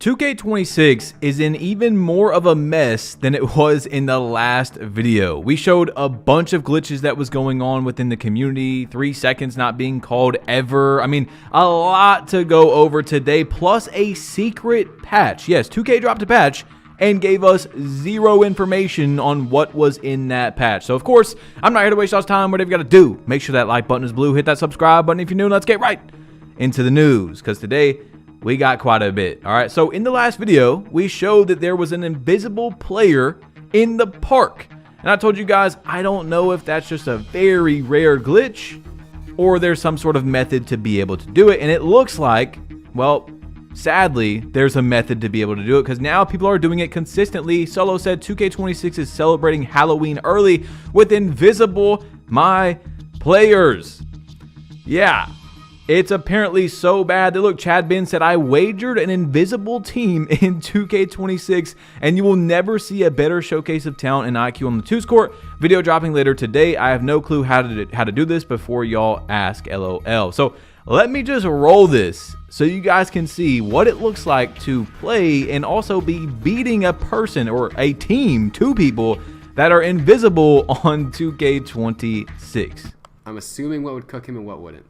2K26 is in even more of a mess than it was in the last video. We showed a bunch of glitches that was going on within the community, 3 seconds not being called ever. I mean, a lot to go over today, plus a secret patch. Yes, 2K dropped a patch and gave us zero information on what was in that patch. So of course, I'm not here to waste y'all's time. Whatever you gotta do, make sure that like button is blue, hit that subscribe button if you're new, and let's get right into the news, because today we got quite a bit. All right, so in the last video, we showed that there was an invisible player in the park. And I told you guys, I don't know if that's just a very rare glitch or there's some sort of method to be able to do it. And it looks like, well, sadly, there's a method to be able to do it because now people are doing it consistently. Solo said 2K26 is celebrating Halloween early with invisible my players. Yeah. It's apparently so bad that, look, Chad Ben said, I wagered an invisible team in 2K26, and you will never see a better showcase of talent and IQ on the 2's court. Video dropping later today. I have no clue how to do this before y'all ask, LOL. So let me just roll this so you guys can see what it looks like to play and also be beating a person or a team, 2 people, that are invisible on 2K26. I'm assuming what would cook him and what wouldn't.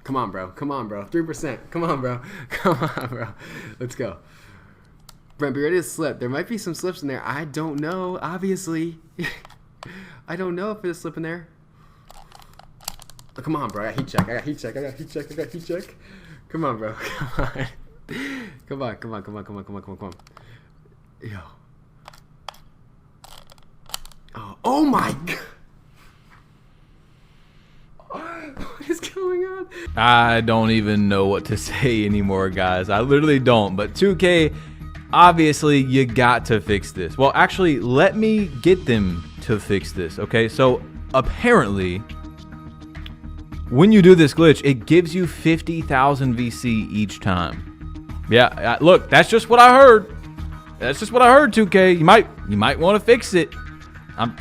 Come on, bro. Come on, bro. 3%. Come on, bro. Come on, bro. Let's go. Brent, be ready to slip. There might be some slips in there. I don't know, obviously. I don't know if there's a slip in there. Oh, come on, bro. I got heat check. I got heat check. I got heat check. I got heat check. Come on, bro. Come on. Come on. Come on. Come on. Come on. Come on. Come on. Come on. Yo. Oh my God. What is going on? I don't even know what to say anymore, guys. I literally don't. But 2K, obviously, you got to fix this. Well, actually, let me get them to fix this, okay? So, apparently, when you do this glitch, it gives you 50,000 VC each time. Yeah, look, that's just what I heard. That's just what I heard, 2K. You might want to fix it. I'm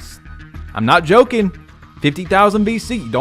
not joking. 50,000 VC.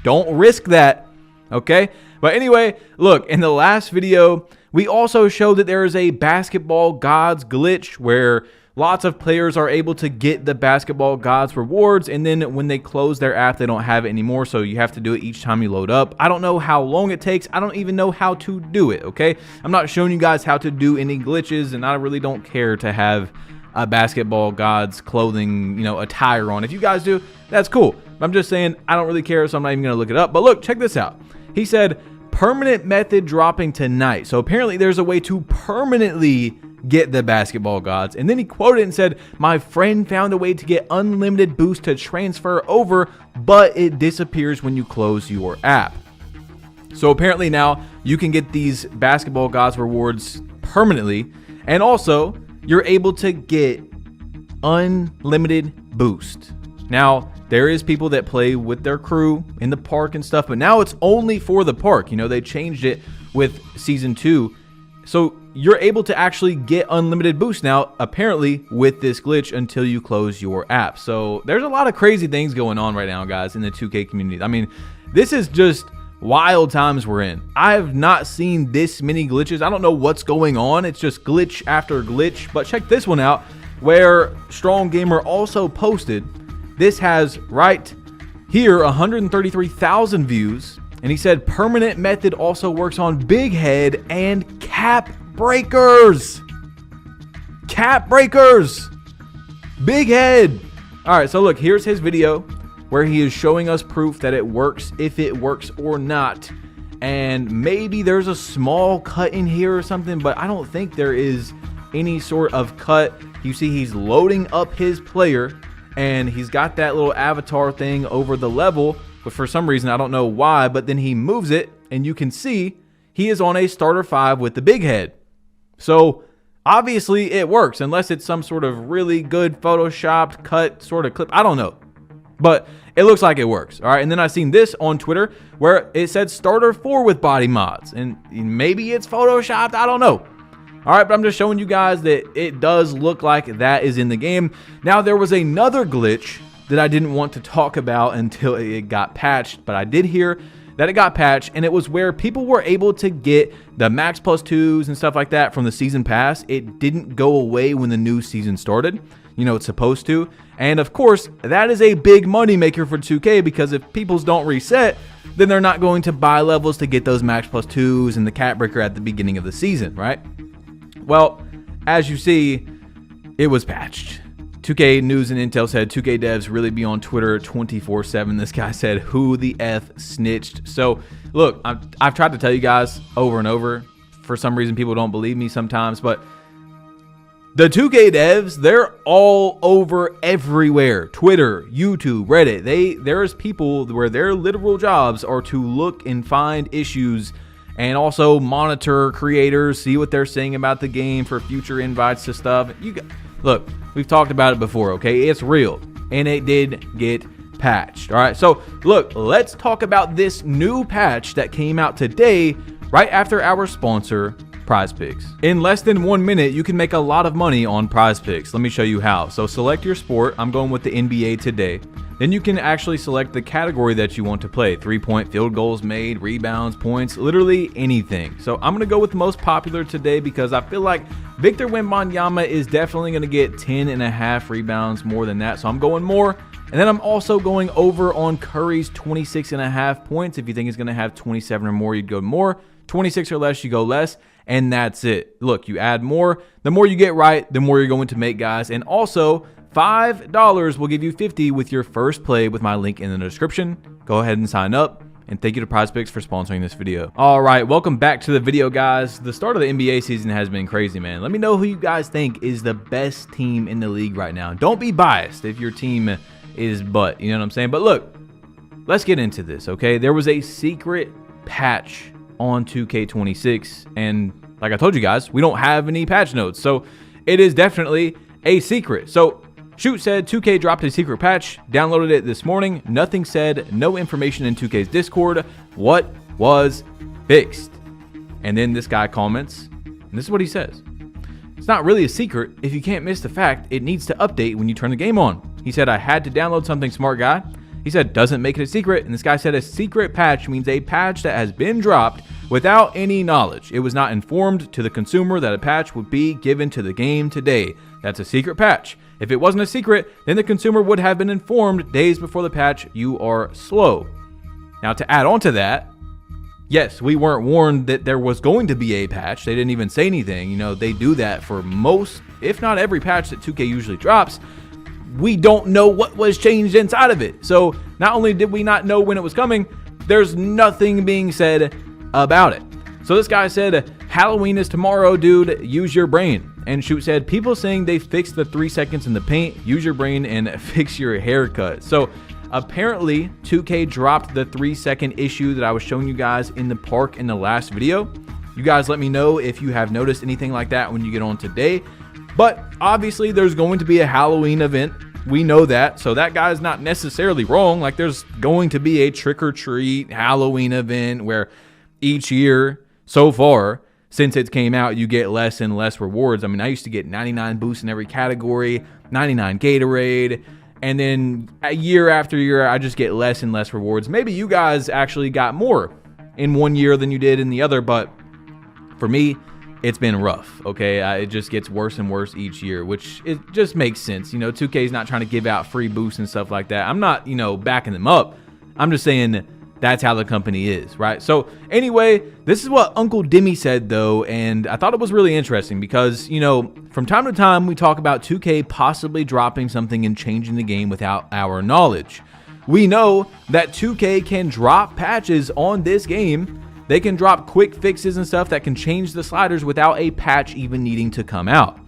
Don't risk that, okay? But anyway, look, in the last video, we also showed that there is a basketball gods glitch where lots of players are able to get the basketball gods rewards, and then when they close their app, they don't have it anymore, so you have to do it each time you load up. I don't know how long it takes. I don't even know how to do it, okay? I'm not showing you guys how to do any glitches, and I really don't care to have a basketball gods clothing, attire on. If you guys do, that's cool. I'm just saying I don't really care, so I'm not even going to look it up. But look, check this out. He said, permanent method dropping tonight. So apparently there's a way to permanently get the basketball gods. And then he quoted and said, my friend found a way to get unlimited boost to transfer over, but it disappears when you close your app. So apparently now you can get these basketball gods rewards permanently. And also you're able to get unlimited boost. Now, there is people that play with their crew in the park and stuff, but now it's only for the park. They changed it with Season 2. So you're able to actually get unlimited boost now, apparently, with this glitch until you close your app. So there's a lot of crazy things going on right now, guys, in the 2K community. I mean, this is just wild times we're in. I have not seen this many glitches. I don't know what's going on. It's just glitch after glitch. But check this one out, where Strong Gamer also posted. This has right here 133,000 views, and he said permanent method also works on big head and cap breakers. Cap breakers. Big head. All right, so look, here's his video where he is showing us proof that it works, if it works or not. And maybe there's a small cut in here or something, but I don't think there is any sort of cut. You see he's loading up his player, and he's got that little avatar thing over the level, but for some reason, I don't know why, but then he moves it, and you can see he is on a starter 5 with the big head. So obviously it works, unless it's some sort of really good photoshopped cut sort of clip. I don't know, but it looks like it works. All right, and then I seen this on Twitter where it said starter 4 with body mods, and maybe it's photoshopped. I don't know. All right, but I'm just showing you guys that it does look like that is in the game. Now, there was another glitch that I didn't want to talk about until it got patched, but I did hear that it got patched, and it was where people were able to get the max plus 2s and stuff like that from the season pass. It didn't go away when the new season started. You know, it's supposed to. And of course, that is a big money maker for 2K, because if peoples don't reset, then they're not going to buy levels to get those max plus 2s and the cat breaker at the beginning of the season, right? Well, as you see, it was patched. 2K News and Intel said 2K devs really be on Twitter 24/7. This guy said, who the F snitched? So look, I've tried to tell you guys over and over. For some reason, people don't believe me sometimes, but the 2K devs, they're all over everywhere. Twitter, YouTube, Reddit. There's people where their literal jobs are to look and find issues and also monitor creators, see what they're saying about the game for future invites to stuff. Look, we've talked about it before, okay? It's real, and it did get patched, all right? So, look, let's talk about this new patch that came out today, right after our sponsor, PrizePicks. In less than 1 minute, you can make a lot of money on PrizePicks. Let me show you how. So, select your sport. I'm going with the NBA today. Then you can actually select the category that you want to play. 3-point field goals made, rebounds, points, literally anything. So I'm going to go with the most popular today because I feel like Victor Wembanyama is definitely going to get 10.5 rebounds, more than that. So I'm going more. And then I'm also going over on Curry's 26.5 points. If you think he's going to have 27 or more, you'd go more. 26 or less, you go less. And that's it. Look, you add more. The more you get right, the more you're going to make, guys. And also, $5 will give you 50 with your first play with my link in the description. Go ahead and sign up. And thank you to PrizePicks for sponsoring this video. All right, welcome back to the video, guys. The start of the NBA season has been crazy, man. Let me know who you guys think is the best team in the league right now. Don't be biased if your team is butt, you know what I'm saying? But look, let's get into this, okay? There was a secret patch on 2K26, and like I told you guys, we don't have any patch notes, so it is definitely a secret. So Shoot said 2K dropped a secret patch, downloaded it this morning. Nothing said, no information in 2K's Discord. What was fixed? And then this guy comments, and this is what he says. It's not really a secret if you can't miss the fact it needs to update when you turn the game on. He said, I had to download something, smart guy. He said, doesn't make it a secret. And this guy said a secret patch means a patch that has been dropped without any knowledge. It was not informed to the consumer that a patch would be given to the game today. That's a secret patch. If it wasn't a secret, then the consumer would have been informed days before the patch. You are slow. Now, to add on to that, yes, we weren't warned that there was going to be a patch. They didn't even say anything. You know, they do that for most, if not every patch that 2K usually drops. We don't know what was changed inside of it. So not only did we not know when it was coming, there's nothing being said about it. So this guy said, Halloween is tomorrow, dude. Use your brain. And Shoot said, people saying they fixed the 3 seconds in the paint. Use your brain and fix your haircut. So apparently 2K dropped the 3-second issue that I was showing you guys in the park in the last video. You guys let me know if you have noticed anything like that when you get on today. But obviously there's going to be a Halloween event. We know that. So that guy's not necessarily wrong. Like, there's going to be a trick-or-treat Halloween event where each year so far, since it came out, you get less and less rewards. I mean, I used to get 99 boosts in every category, 99 Gatorade, and then year after year, I just get less and less rewards. Maybe you guys actually got more in one year than you did in the other, but for me, it's been rough, okay? It just gets worse and worse each year, which it just makes sense. You know, 2K is not trying to give out free boosts and stuff like that. I'm not, you know, backing them up. I'm just saying that's how the company is, right? So anyway, this is what Uncle Dimmy said, though, and I thought it was really interesting because, you know, from time to time, we talk about 2K possibly dropping something and changing the game without our knowledge. We know that 2K can drop patches on this game. They can drop quick fixes and stuff that can change the sliders without a patch even needing to come out.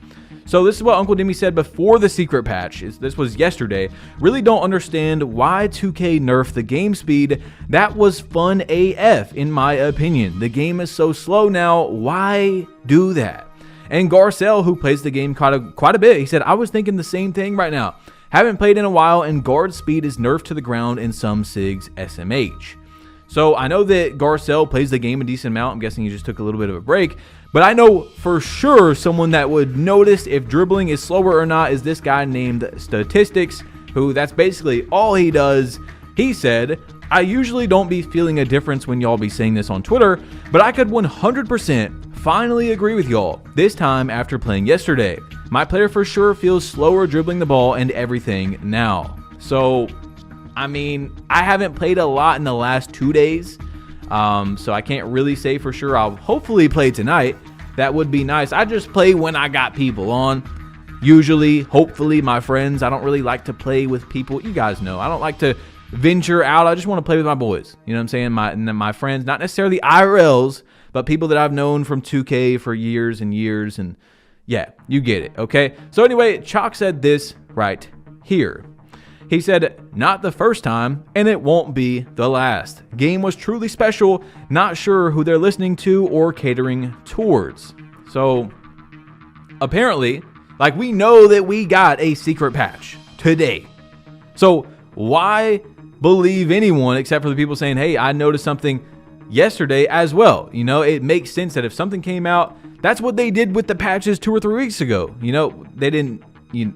So this is what Uncle Dimmy said before the secret patch. This was yesterday. Really don't understand why 2K nerfed the game speed. That was fun AF, in my opinion. The game is so slow now. Why do that? And Garcelle, who plays the game quite a bit, he said, I was thinking the same thing right now. Haven't played in a while, and guard speed is nerfed to the ground in some SIGs SMH. So I know that Garcelle plays the game a decent amount. I'm guessing he just took a little bit of a break. But I know for sure someone that would notice if dribbling is slower or not is this guy named Statistics, who that's basically all he does. He said, I usually don't be feeling a difference when y'all be saying this on Twitter, but I could 100% finally agree with y'all, this time after playing yesterday. My player for sure feels slower dribbling the ball and everything now. So, I mean, I haven't played a lot in the last 2 days, so I can't really say for sure. I'll hopefully play tonight. That would be nice. I just play when I got people on. Usually, hopefully, my friends. I don't really like to play with people. You guys know, I don't like to venture out. I just want to play with my boys. You know what I'm saying? My friends, not necessarily IRLs, but people that I've known from 2K for years and years. And yeah, you get it, okay? So anyway, Chalk said this right here. He said, not the first time, and it won't be the last. Game was truly special. Not sure who they're listening to or catering towards. So apparently, like, we know that we got a secret patch today. So why believe anyone except for the people saying, hey, I noticed something yesterday as well? You know, it makes sense that if something came out, that's what they did with the patches 2 or 3 weeks ago. You know, they didn't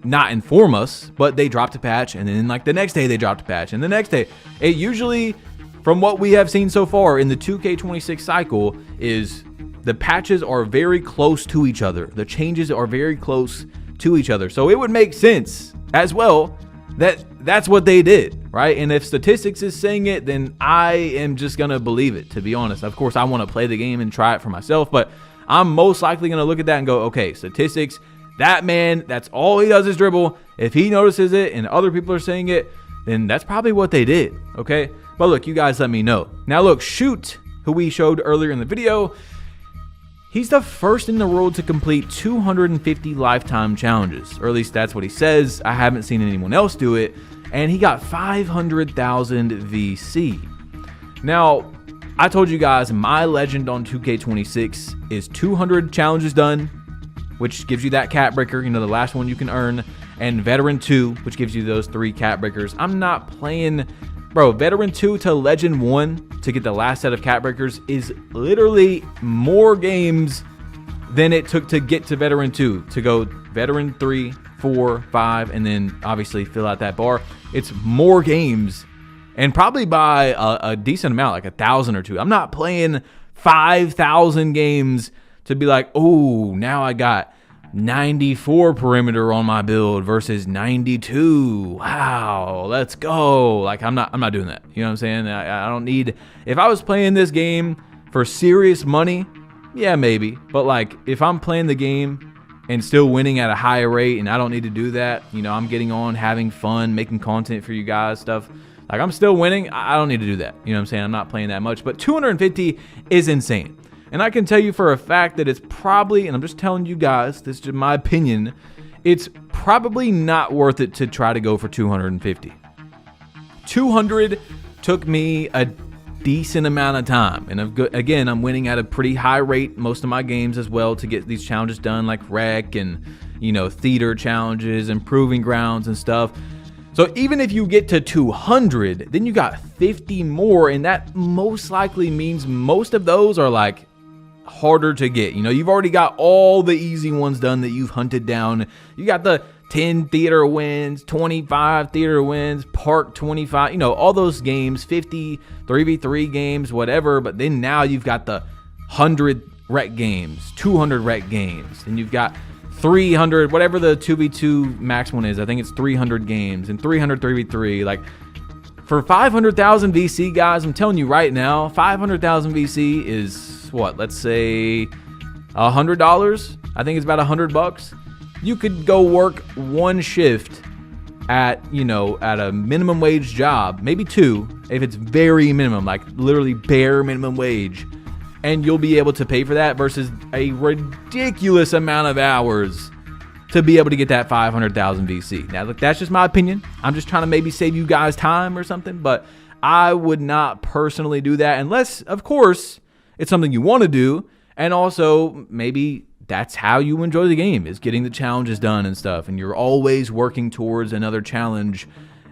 not inform us, but they dropped a patch, and then like the next day they dropped a patch, and the next day. It usually, from what we have seen so far in the 2K26 cycle, is the patches are very close to each other. The changes are very close to each other. So it would make sense as well that that's what they did, right? And if statistics is saying it, then I am just gonna believe it, to be honest. Of course, I want to play the game and try it for myself, but I'm most likely gonna look at that and go, okay, statistics, that man, that's all he does is dribble. If he notices it and other people are saying it, then that's probably what they did, okay? But look, you guys let me know. Now look, Shoot, who we showed earlier in the video, he's the first in the world to complete 250 lifetime challenges, or at least that's what he says. I haven't seen anyone else do it, and he got 500,000 VC. Now, I told you guys my legend on 2K26 is 200 challenges done, which gives you that cat breaker, you know, the last one you can earn, and Veteran 2, which gives you those 3 cat breakers. I'm not playing, bro, Veteran 2 to Legend 1 to get the last set of cat breakers is literally more games than it took to get to Veteran 2, to go Veteran 3, 4, 5, and then obviously fill out that bar. It's more games, and probably by a decent amount, like 1,000 or 2. I'm not playing 5,000 games to be like, oh, now I got 94 perimeter on my build versus 92. Wow, let's go. Like, I'm not doing that. You know what I'm saying? I don't need, if I was playing this game for serious money, yeah, maybe. But like, if I'm playing the game and still winning at a higher rate and I don't need to do that, you know, I'm getting on, having fun, making content for you guys, stuff. Like, I'm still winning. I don't need to do that. You know what I'm saying? I'm not playing that much, but 250 is insane. And I can tell you for a fact that it's probably, and I'm just telling you guys, this is just my opinion, it's probably not worth it to try to go for 250. 200 took me a decent amount of time. And again, I'm winning at a pretty high rate most of my games as well to get these challenges done, like rec and, you know, theater challenges and proving grounds and stuff. So even if you get to 200, then you got 50 more, and that most likely means most of those are like harder to get. You know, you've already got all the easy ones done that you've hunted down. You got the 10 theater wins, 25 theater wins, Park 25, you know, all those games, 50 3v3 games, whatever. But then now you've got the 100 rec games, 200 rec games, and you've got 300, whatever the 2v2 max one is. I think it's 300 games and 300 3v3. Like, for 500,000 VC, guys, I'm telling you right now, 500,000 VC is what? Let's say $100. I think it's about $100. You could go work one shift at, you know, at a minimum wage job, maybe 2, if it's very minimum, like literally bare minimum wage, and you'll be able to pay for that versus a ridiculous amount of hours to be able to get that 500,000 VC. Now, look, that's just my opinion. I'm just trying to maybe save you guys time or something, but I would not personally do that unless, of course, it's something you want to do, and also maybe that's how you enjoy the game, is getting the challenges done and stuff, and you're always working towards another challenge.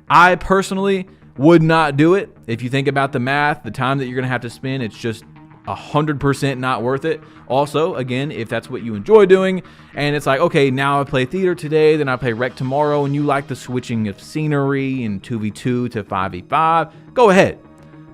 I personally would not do it. If you think about the math, the time that you're going to have to spend, it's just 100% not worth it. Also, again, if that's what you enjoy doing, and it's like, okay, now I play theater today, then I play rec tomorrow, and you like the switching of scenery and 2v2 to 5v5, go ahead.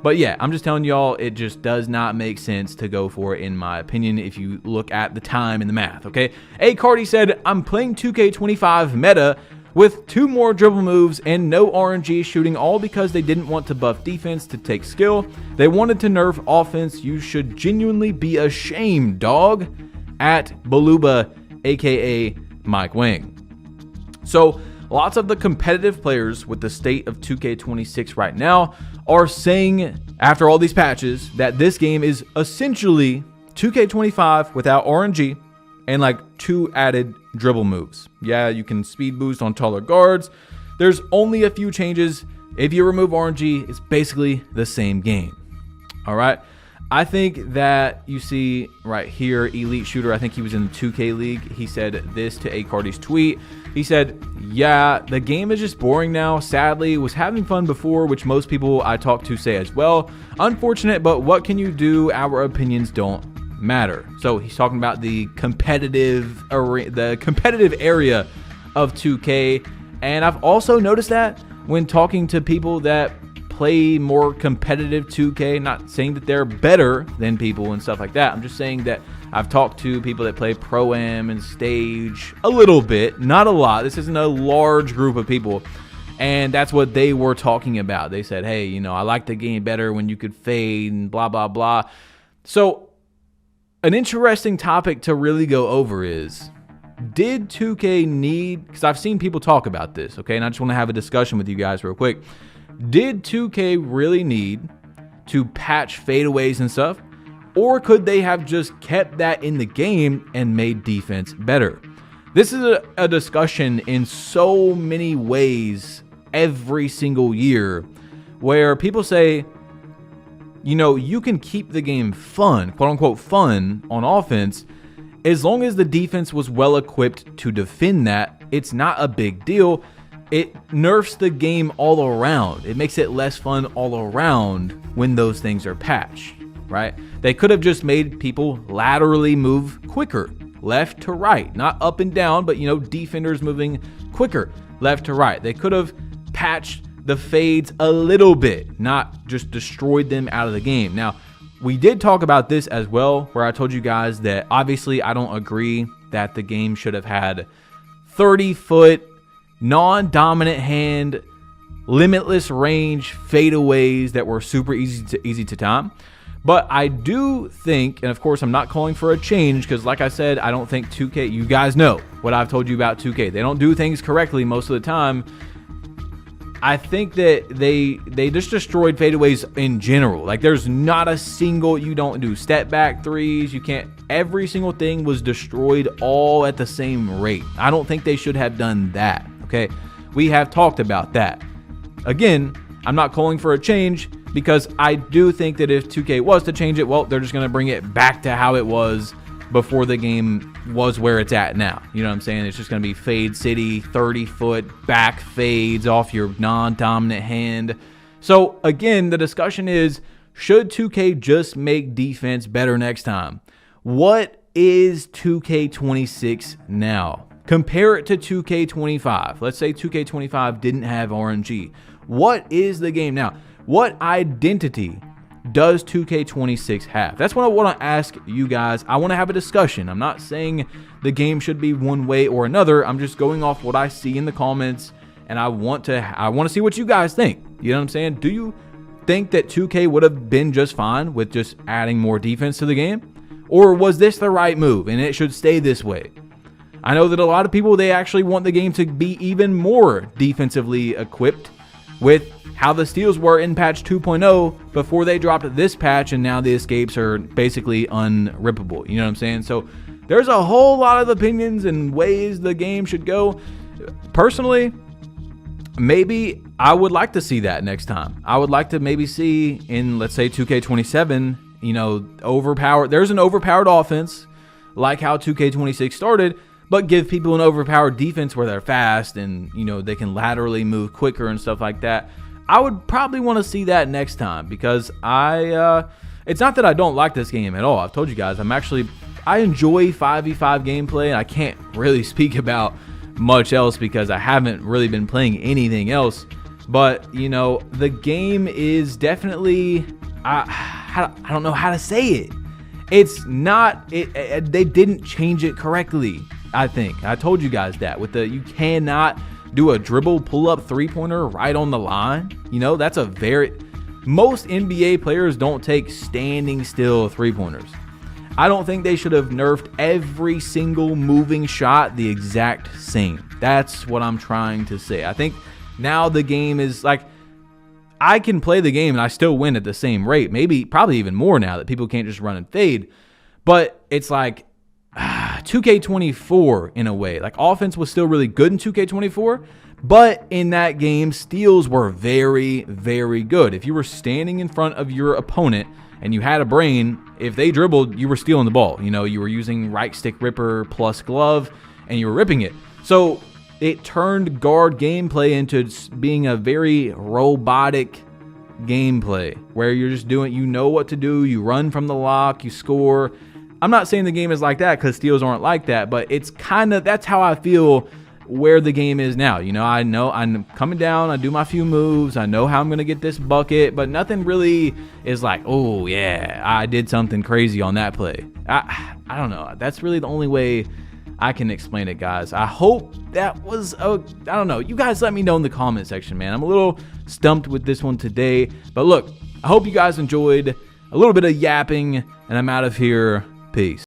But yeah, I'm just telling y'all, it just does not make sense to go for it, in my opinion, if you look at the time and the math, okay? A. Cardi said, I'm playing 2K25 meta with 2 more dribble moves and no RNG shooting, all because they didn't want to buff defense to take skill. They wanted to nerf offense. You should genuinely be ashamed, dog. At Baluba, aka Mike Wang. So lots of the competitive players with the state of 2K26 right now are saying, after all these patches, that this game is essentially 2K25 without RNG and like 2 added dribble moves. Yeah, you can speed boost on taller guards. There's only a few changes. If you remove RNG, it's basically the same game. All right. I think that you see right here, Elite Shooter, I think he was in the 2K League. He said this to A. Cardi's tweet. He said, yeah, the game is just boring now. Sadly, was having fun before, which most people I talk to say as well. Unfortunate, but what can you do? Our opinions don't matter. So he's talking about the competitive area of 2K. And I've also noticed that when talking to people that play more competitive 2K, not saying that they're better than people and stuff like that. I'm just saying that I've talked to people that play Pro-Am and Stage a little bit, not a lot. This isn't a large group of people. And that's what they were talking about. They said, hey, you know, I like the game better when you could fade and blah, blah, blah. So an interesting topic to really go over is, did 2K need, because I've seen people talk about this, okay, and I just want to have a discussion with you guys real quick. Did 2K really need to patch fadeaways and stuff? Or could they have just kept that in the game and made defense better? This is a discussion in so many ways every single year, where people say, you know, you can keep the game fun, quote unquote fun, on offense, as long as the defense was well equipped to defend that. It's not a big deal. It nerfs the game all around. It makes it less fun all around when those things are patched, right? They could have just made people laterally move quicker, left to right, not up and down, but, you know, defenders moving quicker, left to right. They could have patched the fades a little bit, not just destroyed them out of the game. Now, we did talk about this as well, where I told you guys that obviously I don't agree that the game should have had 30-foot non-dominant hand, limitless range fadeaways that were super easy to time. But I do think, and of course I'm not calling for a change, because like I said, I don't think 2K, you guys know what I've told you about 2K. They don't do things correctly most of the time. I think that they just destroyed fadeaways in general. Like, there's not a single, you don't do step back threes, you can't, every single thing was destroyed all at the same rate. I don't think they should have done that. Okay, we have talked about that. Again, I'm not calling for a change, because I do think that if 2K was to change it, well, they're just going to bring it back to how it was before the game was where it's at now. You know what I'm saying? It's just going to be Fade City, 30-foot back fades off your non-dominant hand. So again, the discussion is, should 2K just make defense better next time? What is 2K26 now? Compare it to 2K25. Let's say 2K25 didn't have RNG. What is the game now? What identity does 2K26 have? That's what I want to ask you guys. I want to have a discussion. I'm not saying the game should be one way or another. I'm just going off what I see in the comments, and I want to see what you guys think. You know what I'm saying? Do you think that 2K would have been just fine with just adding more defense to the game? Or was this the right move and it should stay this way? I know that a lot of people, they actually want the game to be even more defensively equipped with how the steals were in patch 2.0 before they dropped this patch, and now the escapes are basically unrippable. You know what I'm saying? So there's a whole lot of opinions and ways the game should go. Personally, maybe I would like to see that next time. I would like to maybe see in, let's say, 2K27, you know, there's an overpowered offense like how 2K26 started, but give people an overpowered defense where they're fast and, you know, they can laterally move quicker and stuff like that. I would probably want to see that next time, because it's not that I don't like this game at all. I've told you guys, I enjoy 5v5 gameplay, and I can't really speak about much else because I haven't really been playing anything else. But, you know, the game is definitely, I don't know how to say it. It's not, they didn't change it correctly, I think. I told you guys that with you cannot do a dribble pull-up three-pointer right on the line. You know, that's most NBA players don't take standing still three-pointers. I don't think they should have nerfed every single moving shot the exact same. That's what I'm trying to say. I think now the game is like, I can play the game and I still win at the same rate. Probably even more now that people can't just run and fade. But it's like 2K24 in a way. Like, offense was still really good in 2K24, but in that game, steals were very, very good. If you were standing in front of your opponent and you had a brain, if they dribbled, you were stealing the ball. You know, you were using right stick ripper plus glove and you were ripping it. So it turned guard gameplay into being a very robotic gameplay where you're just doing, you know what to do, you run from the lock, you score. I'm not saying the game is like that because steals aren't like that, but it's kind of, that's how I feel where the game is now. You know I'm coming down, I do my few moves, I know how I'm going to get this bucket, but nothing really is like, oh yeah, I did something crazy on that play. I don't know. That's really the only way I can explain it, guys. I hope that was, I don't know. You guys let me know in the comment section, man. I'm a little stumped with this one today. But look, I hope you guys enjoyed a little bit of yapping, and I'm out of here. Peace.